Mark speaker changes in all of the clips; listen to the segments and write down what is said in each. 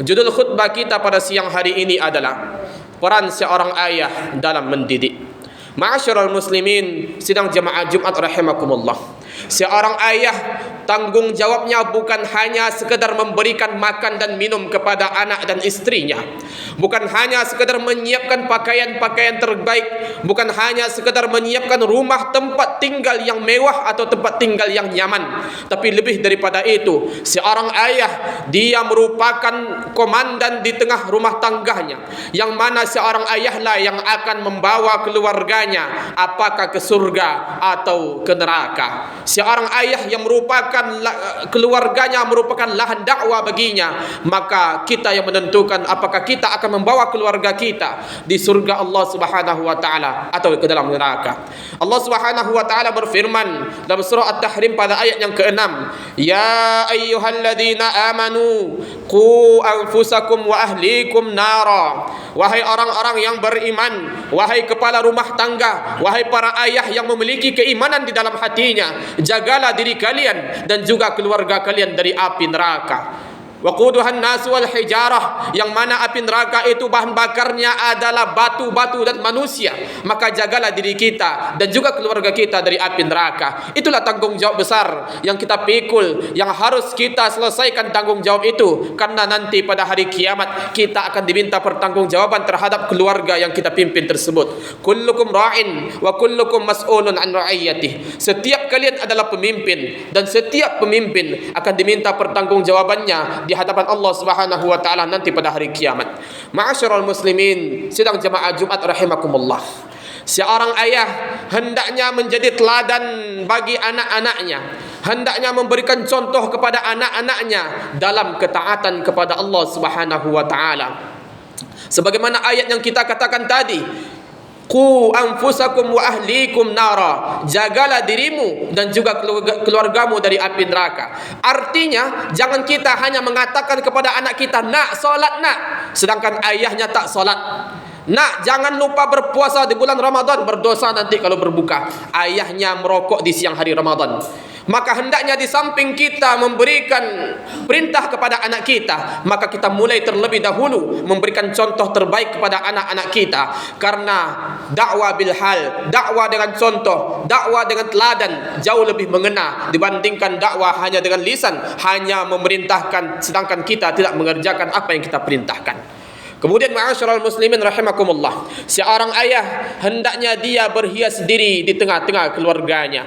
Speaker 1: Judul khutbah kita pada siang hari ini adalah peran seorang ayah dalam mendidik. Ma'asyiral muslimin, sidang jemaah Jumat rahimakumullah. Seorang ayah tanggung jawabnya bukan hanya sekedar memberikan makan dan minum kepada anak dan istrinya, bukan hanya sekedar menyiapkan pakaian-pakaian terbaik, bukan hanya sekedar menyiapkan rumah tempat tinggal yang mewah atau tempat tinggal yang nyaman, tapi lebih daripada itu, seorang ayah dia merupakan komandan di tengah rumah tangganya, yang mana seorang ayahlah yang akan membawa keluarganya apakah ke surga atau ke neraka. Seorang ayah yang merupakan keluarganya merupakan lahan dakwah baginya, maka kita yang menentukan apakah kita akan membawa keluarga kita di surga Allah Subhanahu wa taala atau ke dalam neraka. Allah Subhanahu wa taala berfirman dalam surah At-Tahrim pada ayat yang ke-6, "Ya ayyuhalladzina amanu qu anfusakum wa ahlikum nara." Wahai orang-orang yang beriman, wahai kepala rumah tangga, wahai para ayah yang memiliki keimanan di dalam hatinya, jagalah diri kalian dan juga keluarga kalian dari api neraka. Waquduhan nasu wal hijarah, yang mana api neraka itu bahan bakarnya adalah batu-batu dan manusia. Maka jagalah diri kita dan juga keluarga kita dari api neraka. Itulah tanggung jawab besar yang kita pikul, yang harus kita selesaikan tanggung jawab itu, karena nanti pada hari kiamat kita akan diminta pertanggungjawaban terhadap keluarga yang kita pimpin tersebut. Kullukum ra'in wa kullukum mas'ulun an ra'iyatih. Setiap kalian adalah pemimpin dan setiap pemimpin akan diminta pertanggungjawabannya di hadapan Allah Subhanahu wa taala nanti pada hari kiamat. Ma'asyiral muslimin, sidang jemaah Jumat rahimakumullah. Seorang ayah hendaknya menjadi teladan bagi anak-anaknya, hendaknya memberikan contoh kepada anak-anaknya dalam ketaatan kepada Allah Subhanahu wa taala. Sebagaimana ayat yang kita katakan tadi, qu anfusakum wa ahlikum nara, jagalah dirimu dan juga keluargamu dari api neraka. Artinya jangan kita hanya mengatakan kepada anak kita, "Nak, solat nak," sedangkan ayahnya tak solat. "Nak, jangan lupa berpuasa di bulan Ramadan, berdosa nanti kalau berbuka." Ayahnya merokok di siang hari Ramadan. Maka hendaknya di samping kita memberikan perintah kepada anak kita, maka kita mulai terlebih dahulu memberikan contoh terbaik kepada anak-anak kita. Karena dakwah bil hal, dakwah dengan contoh, dakwah dengan teladan jauh lebih mengena dibandingkan dakwah hanya dengan lisan, hanya memerintahkan sedangkan kita tidak mengerjakan apa yang kita perintahkan. Kemudian ma'asyiral muslimin rahimakumullah, seorang ayah hendaknya dia berhias diri di tengah-tengah keluarganya.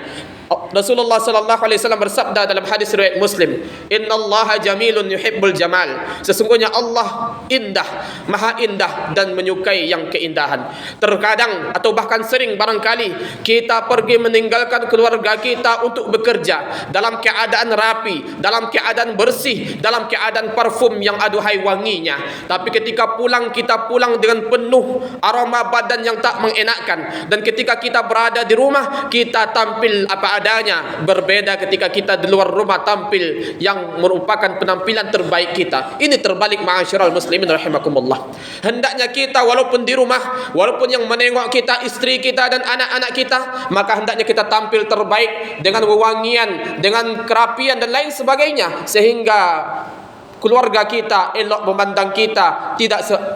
Speaker 1: Rasulullah sallallahu alaihi wasallam bersabda dalam hadis riwayat Muslim, "Innallaha jamilun yuhibbul jamal." Sesungguhnya Allah indah, maha indah dan menyukai yang keindahan. Terkadang atau bahkan sering barangkali kita pergi meninggalkan keluarga kita untuk bekerja dalam keadaan rapi, dalam keadaan bersih, dalam keadaan parfum yang aduhai wanginya. Tapi ketika pulang, kita pulang dengan penuh aroma badan yang tak mengenakkan. Dan ketika kita berada di rumah, kita tampil apa adanya. Berbeda ketika kita di luar rumah tampil yang merupakan penampilan terbaik kita. Ini terbalik ma'asyiral muslimin rahimakumullah. Hendaknya kita walaupun di rumah, walaupun yang menengok kita istri kita dan anak-anak kita, maka hendaknya kita tampil terbaik dengan wewangian, dengan kerapian dan lain sebagainya, sehingga keluarga kita elok memandang kita,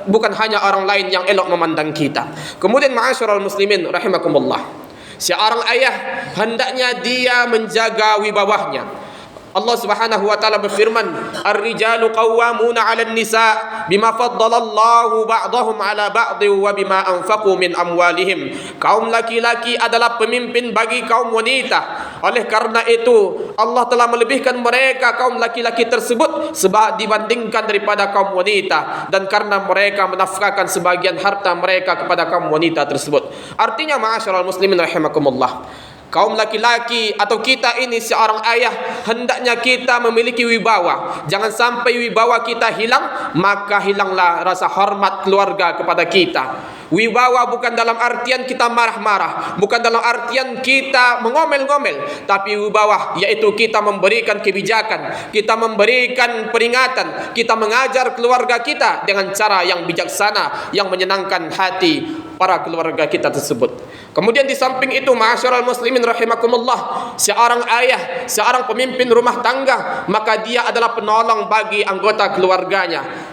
Speaker 1: bukan hanya orang lain yang elok memandang kita. Kemudian ma'asyiral muslimin rahimakumullah, seorang ayah hendaknya dia menjaga wibawahnya. Allah Subhanahu wa taala berfirman, "Ar-rijalu qawwamuna 'alan nisa bima faddalallahu ba'dahum 'ala ba'd wa bima anfaqu min amwalihim." Kaum laki-laki adalah pemimpin bagi kaum wanita. Oleh karena itu Allah telah melebihkan mereka kaum laki-laki tersebut sebab dibandingkan daripada kaum wanita, dan karena mereka menafkahkan sebagian harta mereka kepada kaum wanita tersebut. Artinya ma'asyiral muslimin rahimakumullah, kaum laki-laki atau kita ini seorang ayah hendaknya kita memiliki wibawa. Jangan sampai wibawa kita hilang, maka hilanglah rasa hormat keluarga kepada kita. Wibawa bukan dalam artian kita marah-marah, bukan dalam artian kita mengomel-ngomel, tapi wibawa yaitu kita memberikan kebijakan, kita memberikan peringatan, kita mengajar keluarga kita dengan cara yang bijaksana, yang menyenangkan hati para keluarga kita tersebut. Kemudian di samping itu ma'asyiral muslimin rahimakumullah, seorang ayah, seorang pemimpin rumah tangga, maka dia adalah penolong bagi anggota keluarganya.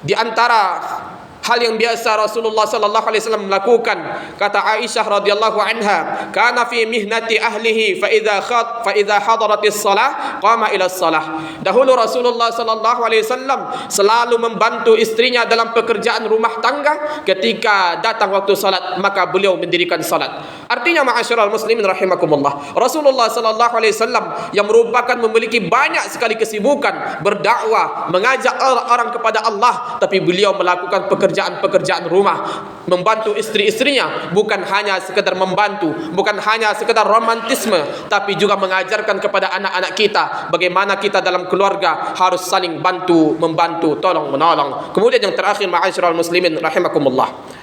Speaker 1: Di antara hal yang biasa Rasulullah sallallahu alaihi wasallam melakukan, kata Aisyah radhiyallahu anha, kana fi mihnati ahlihi fa idza hadaratis salah qama ila salah. Dahulu Rasulullah sallallahu alaihi wasallam selalu membantu istrinya dalam pekerjaan rumah tangga. Ketika datang waktu salat, maka beliau mendirikan salat. Artinya ma'asyiral muslimin rahimakumullah, Rasulullah sallallahu alaihi wasallam yang merupakan memiliki banyak sekali kesibukan berdakwah, mengajak orang kepada Allah, tapi beliau melakukan pekerjaan rumah, membantu istri-istrinya, bukan hanya sekedar membantu, bukan hanya sekedar romantisme, tapi juga mengajarkan kepada anak-anak kita bagaimana kita dalam keluarga harus saling bantu membantu, tolong menolong. Kemudian yang terakhir ma'asyiral muslimin rahimakumullah,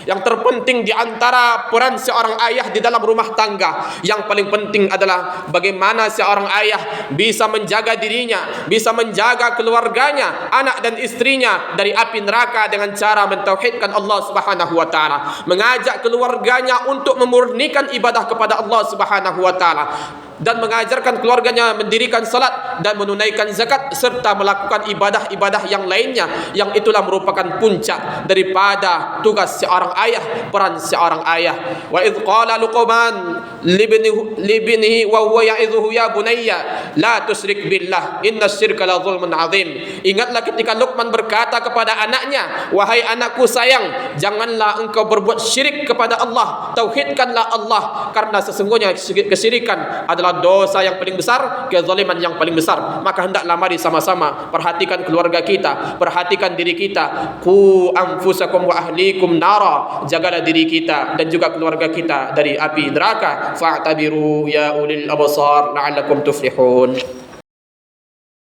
Speaker 1: yang terpenting di antara peran seorang ayah di dalam rumah tangga, yang paling penting adalah bagaimana seorang ayah bisa menjaga dirinya, bisa menjaga keluarganya, anak dan istrinya dari api neraka dengan cara mentauhidkan Allah Subhanahu wa taala, mengajak keluarganya untuk memurnikan ibadah kepada Allah Subhanahu wa taala, dan mengajarkan keluarganya mendirikan salat dan menunaikan zakat serta melakukan ibadah-ibadah yang lainnya, yang itulah merupakan puncak daripada tugas seorang ayah, peran seorang ayah. Wa idz qala Luqman libnihi wa huwa ya'idhuhu ya bunayya la tusyrik billah innasyirka la zulmun azim. Ingatlah ketika Luqman berkata kepada anaknya, wahai anakku sayang, janganlah engkau berbuat syirik kepada Allah, tauhidkanlah Allah, karena sesungguhnya kesyirikan adalah dosa yang paling besar, kezaliman yang paling besar. Maka hendaklah mari sama-sama perhatikan keluarga kita, perhatikan diri kita. Qu anfusakum wa ahlikum nara, jagalah diri kita dan juga keluarga kita dari api neraka. Fa'tabiru ya ulil absar la'allakum tuflihun.